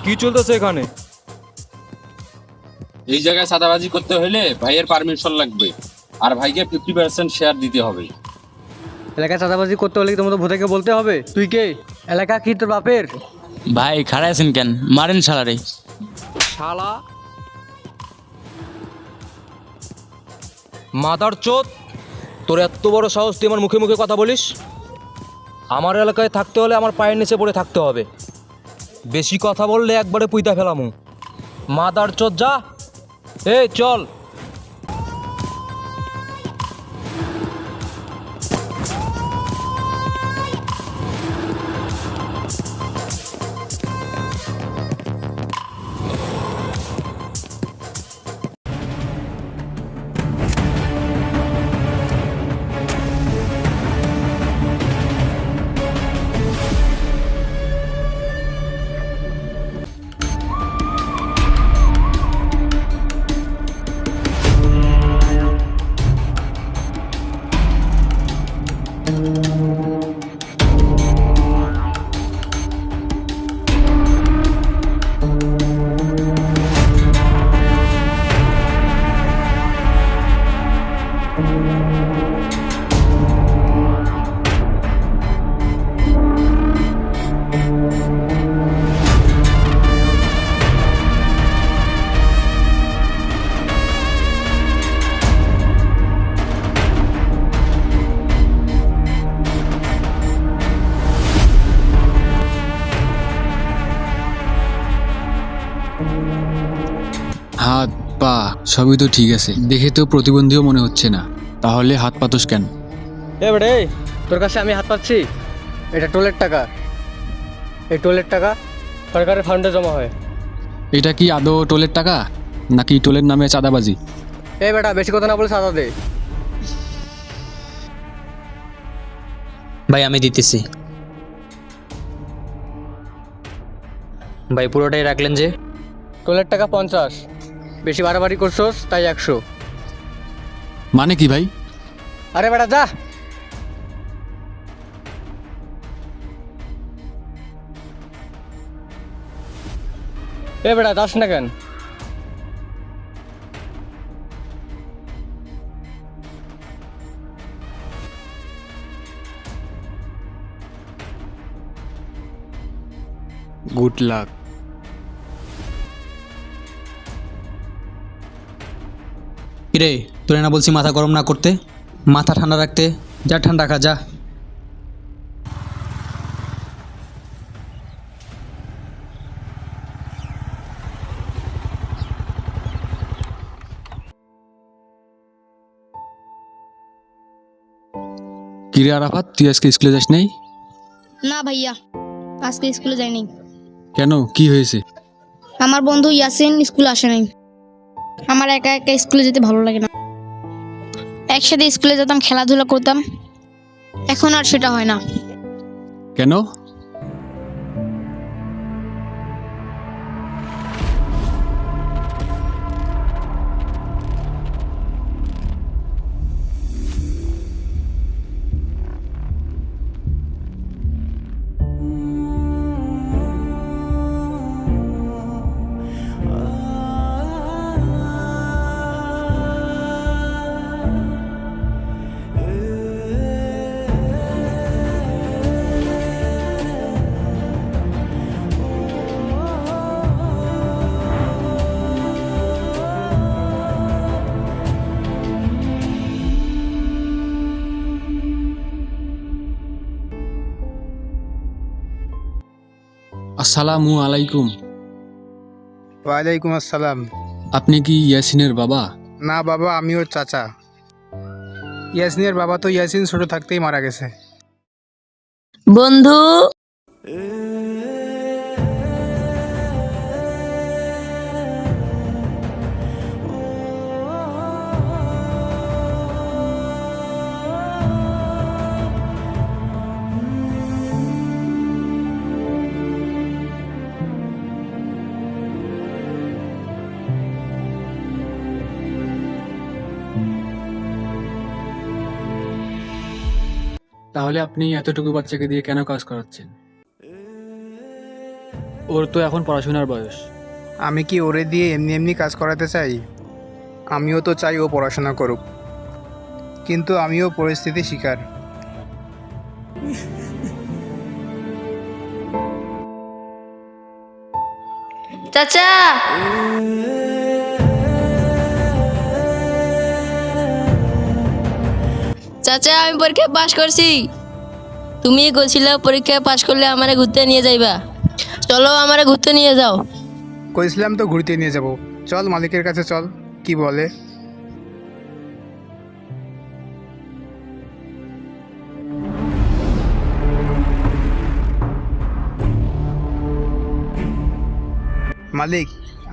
কি চলতেছে এখানে? এই জায়গায় সাদাবাজি করতে হলে ভাইয়ের পারমিশন লাগবে, আর ভাইকে 50% শেয়ার দিতে হবে। এলাকায় চাঁদাবাজি করতে হলে কি তোমাদের ভূতেকে বলতে হবে? তুই কে? এলাকা কি তোর বাপের? ভাই খাড়া আছেন কেন? মারেন শালারে। শালা মাদার চোদ, তোর এত বড় সাহস, তুই আমার মুখে মুখে কথা বলিস? আমার এলাকায় থাকতে হলে আমার পায়ের নিচে পড়ে থাকতে হবে। বেশি কথা বললে একবারে পুইতা ফেলামু। মাদার চোদ যা, এই চল। হাত পা সবই তো ঠিক আছে, দেখে তো প্রতিবন্ধীও মনে হচ্ছে না, তাহলে হাত পাতোস কেন? এ বেড়ে, তোর কাছে আমি হাত পাচ্ছি? এটা টোলের টাকা। এই টোলের টাকা সরকারের ফান্ডে জমা হয়। এটা কি আদৌ টোলের টাকা নাকি টোলের নামে চাঁদাবাজি? এই বেটা, বেশি কথা না বলে সাদা দে। ভাই আমি দিতেছি। ভাই পুরোটাই রাখলেন যে? টোলের টাকা 50, বেশি বাড়াবাড়ি করছোস তাই 100। মানে কি ভাই? আরে বেটা যা। এ বেটা যাস না কেন? Good luck. কিরে, তোরে না বলছি মাথা গরম না করতে, মাথা ঠান্ডা রাখতে? যা ঠান্ডা খা যা। কিরে আরাফাত, তুই আজকে স্কুলে যাস নাই? না ভাইয়া, আজকে স্কুলে যাইনি। কেন, কি হয়েছে? আমার বন্ধু ইয়াসিন স্কুলে আসে নাই। আমার একা একা স্কুলে যেতে ভালো লাগে না। একসাথে স্কুলে যেতাম, খেলাধুলা করতাম, এখন আর সেটা হয় না। কেন? আসসালামু আলাইকুম। ওয়ালাইকুম আসসালাম। আপনি কি ইয়াসিনের বাবা? না বাবা, আমি ওর চাচা। ইয়াসিনের বাবা তো ইয়াসিন ছোট থাকতেই মারা গেছে। বন্ধু, তাহলে আপনি এতটুকু বাচ্চাকে দিয়ে কেন কাজ করাচ্ছেন? ওর তো এখন পড়াশোনার বয়স। আমি কি ওরে দিয়ে এমনি এমনি কাজ করাতে চাই? আমিও তো চাই ও পড়াশোনা করুক, কিন্তু আমিও পরিস্থিতির শিকার। চাচা, চাচা আমি পরীক্ষায় পাশ করছি। তুমি কইছিলে পরীক্ষায় পাশ করলে আমারে ঘুরতে নিয়ে যাইবা। চলো আমারে ঘুরতে নিয়ে যাও। কইছিলাম তো ঘুরতে নিয়ে যাব। চল মালিকের কাছে চল, কি বলে। মালিক,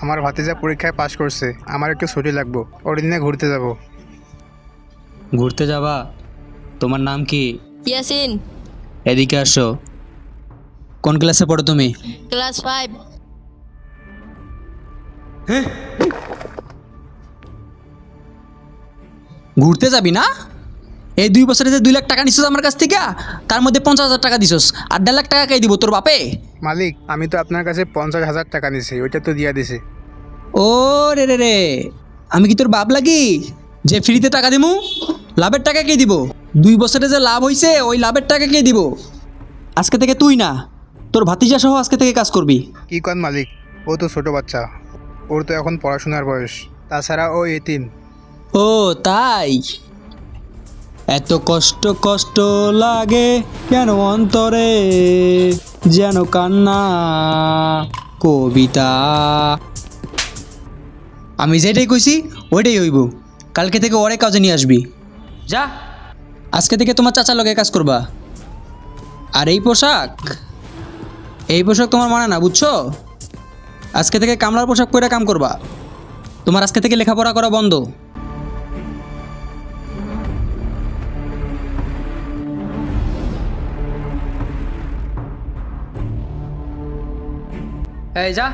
আমার ভাতিজা পরীক্ষায় পাশ করছে, আমার একটু ছুটি লাগবো, ওর দিনে ঘুরতে যাব। ঘুরতে যাবা? তোমার নাম কি? ইয়াসিন, এদিকে আসো। কোন ক্লাসে পড়ো তুমি? ক্লাস 5। ঘুরতে যাবি না? এই 2 বছরে যে 2 লাখ টাকা নিছিস আমার কাছ থেকে, তার মধ্যে 50,000 টাকা দিছস, আর 1.5 লাখ টাকা কে দিব তোর বাপে? মালিক, আমি তো আপনার কাছে 50,000 টাকা নিছি, ওইটা তো দিয়া দিছি। ও রে রে রে, আমি কি তোর বাপ লাগি যে ফ্রিতে টাকা দিমু? লাভের টাকা কে দিব? 2 বছরে যে লাভ হইছে ওই লাভের টাকা কে দিব? আজকে থেকে তুই না, তোর ভাতিজা সহ আজকে থেকে কাজ করবি। কি কন মালিক, ও তো ছোট বাচ্চা, ওর তো এখন পড়াশোনার বয়স, তাছাড়া ও এতিম। ও তাই? এত কষ্ট কষ্ট লাগে কেন অন্তরে, যেন কান্না কবিতা। আমি যেটাই কইছি ওইটাই হইব। কালকে থেকে ওরে কাজে নিয়ে আসবি। যা, আজকে থেকে তোমার চাচার লগে কাজ করবা। আর এই পোশাক তোমার মানে না, বুঝছো? আজকে থেকে কামলার পোশাক পরে কাম করবা। তোমার আজকে থেকে লেখাপড়া করা বন্ধ। এই যা।